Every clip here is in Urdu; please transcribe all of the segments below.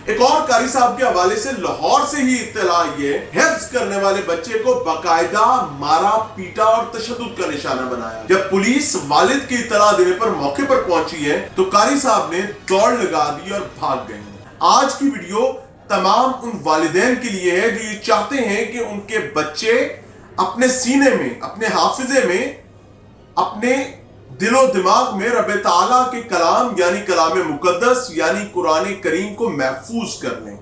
ایک اور قاری صاحب کے حوالے سے لاہور سے ہی اطلاع یہ حفظ کرنے والے بچے کو باقاعدہ مارا پیٹا اور تشدد کا نشانہ بنایا۔ جب پولیس والد کی اطلاع دینے پر موقع پر پہنچی ہے تو قاری صاحب نے دوڑ لگا دی اور بھاگ گئے۔ آج کی ویڈیو تمام ان والدین کے لیے ہے جو یہ چاہتے ہیں کہ ان کے بچے اپنے سینے میں، اپنے حافظے میں، اپنے دل و دماغ میں رب تعالیٰ کے کلام یعنی کلام مقدس یعنی قرآن کریم کو محفوظ کر لیں۔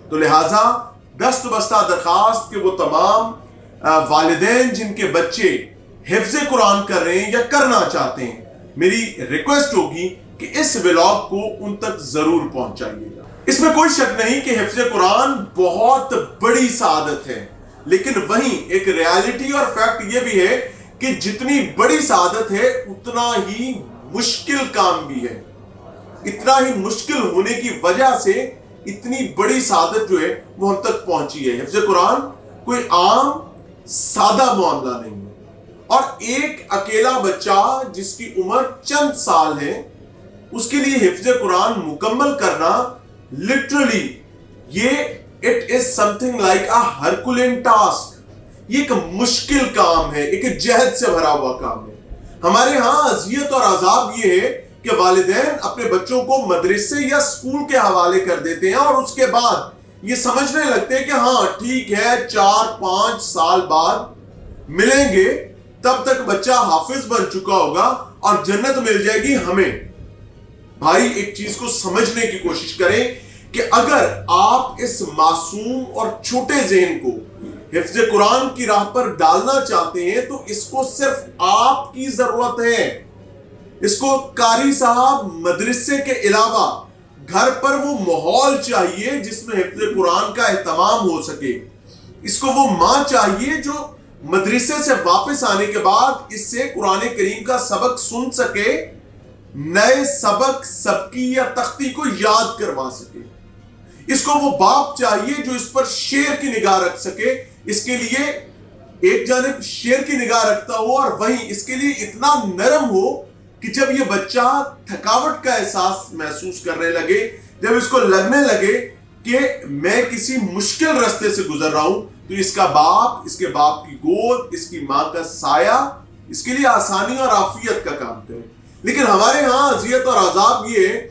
تو لہٰذا دست بستہ درخواست کہ وہ تمام والدین جن کے بچے حفظ قرآن کر رہے ہیں یا کرنا چاہتے ہیں، میری ریکویسٹ ہوگی کہ اس ولاگ کو ان تک ضرور پہنچائیے گا۔ اس میں کوئی شک نہیں کہ حفظ قرآن بہت بڑی سعادت ہے، لیکن وہیں ایک ریالٹی اور فیکٹ یہ بھی ہے کہ جتنی بڑی سعادت ہے اتنا ہی مشکل کام بھی ہے۔ اتنا ہی مشکل ہونے کی وجہ سے اتنی بڑی سعادت جو ہے وہ ہم تک پہنچی ہے۔ حفظ قرآن کوئی عام سادہ معاملہ نہیں ہے، اور ایک اکیلا بچہ جس کی عمر چند سال ہے اس کے لیے حفظ قرآن مکمل کرنا literally it is something like a Herculean task۔ یہ ایک مشکل کام ہے، ایک جہد سے بھرا ہوا کام ہے۔ ہمارے ہاں اذیت اور عذاب یہ ہے کہ والدین اپنے بچوں کو مدرسے یا اسکول کے حوالے کر دیتے ہیں اور اس کے بعد یہ سمجھنے لگتے ہیں کہ ہاں ٹھیک ہے 4-5 سال بعد ملیں گے، تب تک بچہ حافظ بن چکا ہوگا اور جنت مل جائے گی ہمیں۔ بھائی ایک چیز کو سمجھنے کی کوشش کریں کہ اگر آپ اس معصوم اور چھوٹے ذہن کو حفظ قرآن کی راہ پر ڈالنا چاہتے ہیں تو اس کو صرف آپ کی ضرورت ہے۔ اس کو قاری صاحب مدرسے کے علاوہ گھر پر وہ ماحول چاہیے جس میں حفظ قرآن کا اہتمام ہو سکے۔ اس کو وہ ماں چاہیے جو مدرسے سے واپس آنے کے بعد اس سے قرآن کریم کا سبق سن سکے، نئے سبق سبکی یا تختی کو یاد کروا سکے۔ اس کو وہ باپ چاہیے جو اس پر شیر کی نگاہ رکھ سکے، اس کے لیے ایک جانب شیر کی نگاہ رکھتا ہو اور وہیں اس کے لیے اتنا نرم ہو کہ جب یہ بچہ تھکاوٹ کا احساس محسوس کرنے لگے، جب اس کو لگنے لگے کہ میں کسی مشکل راستے سے گزر رہا ہوں، تو اس کا باپ، اس کے باپ کی گود، اس کی ماں کا سایہ اس کے لیے آسانی اور عافیت کا کام کرے۔ لیکن ہمارے ہاں اذیت اور عذاب یہ ہے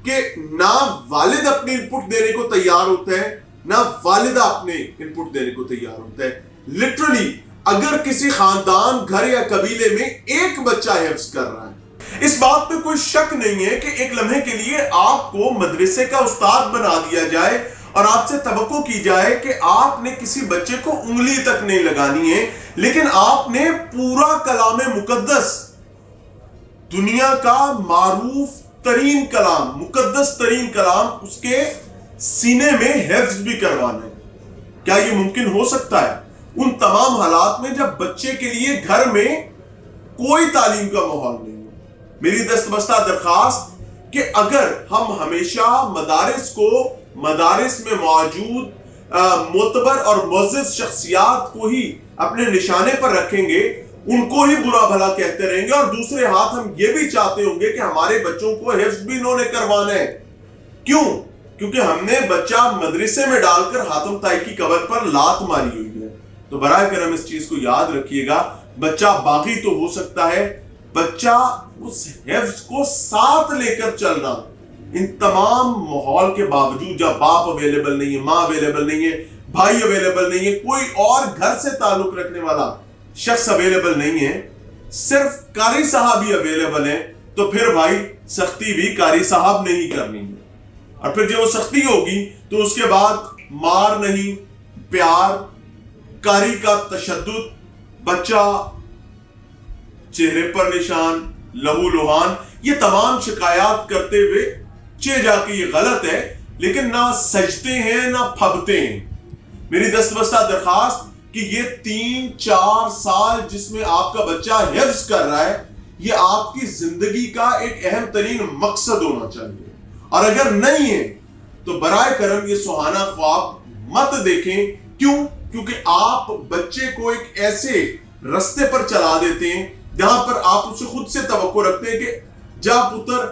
کہ نہ والد اپنی ان پٹ دینے کو تیار ہوتا ہے، نہ والدہ اپنے ان پٹ دینے کو تیار ہوتا ہے۔ لٹرلی اگر کسی خاندان، گھر یا قبیلے میں ایک بچہ حفظ کر رہا ہے، اس بات پہ کوئی شک نہیں ہے کہ ایک لمحے کے لیے آپ کو مدرسے کا استاد بنا دیا جائے اور آپ سے توقع کی جائے کہ آپ نے کسی بچے کو انگلی تک نہیں لگانی ہے، لیکن آپ نے پورا کلام مقدس، دنیا کا معروف ترین کلام، مقدس ترین کلام، اس کے سینے میں حفظ بھی کروانا ہے۔ کیا یہ ممکن ہو سکتا ہے؟ ان تمام حالات میں جب بچے کے لیے گھر میں کوئی تعلیم کا ماحول نہیں ہے۔ میری دست بستہ درخواست کہ اگر ہم ہمیشہ مدارس کو، مدارس میں موجود معتبر اور معزز شخصیات کو ہی اپنے نشانے پر رکھیں گے، ان کو ہی برا بھلا کہتے رہیں گے، اور دوسرے ہاتھ ہم یہ بھی چاہتے ہوں گے کہ ہمارے بچوں کو حفظ بھی انہوں نے کروانا ہے۔ کیوں؟ کیونکہ ہم نے بچہ مدرسے میں ڈال کر حاتم طائی کی قبر پر لات ماری ہوئی ہے۔ تو براہ کرم اس چیز کو یاد رکھیے گا، بچہ باغی تو ہو سکتا ہے، بچہ اس حفظ کو ساتھ لے کر چلنا، ان تمام ماحول کے باوجود جب باپ اویلیبل نہیں ہے، ماں اویلیبل نہیں ہے، بھائی اویلیبل نہیں ہے، کوئی اور گھر سے تعلق رکھنے والا شخص اویلیبل نہیں ہے، صرف قاری صاحب ہی اویلیبل ہیں، تو پھر بھائی سختی بھی قاری صاحب نے ہی کرنی ہے۔ اور پھر جب وہ سختی ہوگی تو اس کے بعد مار نہیں، پیار، قاری کا تشدد، بچہ چہرے پر نشان، لہو لہان، یہ تمام شکایات کرتے ہوئے جا کے یہ غلط ہے، لیکن نہ سجتے ہیں نہ پھبتے ہیں۔ میری دست بستہ درخواست کہ یہ 3-4 سال جس میں آپ کا بچہ حفظ کر رہا ہے، یہ آپ کی زندگی کا ایک اہم ترین مقصد ہونا چاہیے، اور اگر نہیں ہے تو برائے کرم یہ سہانا خواب مت دیکھیں۔ کیوں؟ کیونکہ آپ بچے کو ایک ایسے رستے پر چلا دیتے ہیں جہاں پر آپ اسے خود سے توقع رکھتے ہیں کہ جا پتر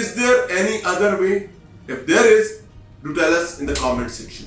Is there any other way? If there is, do tell us in the comment section.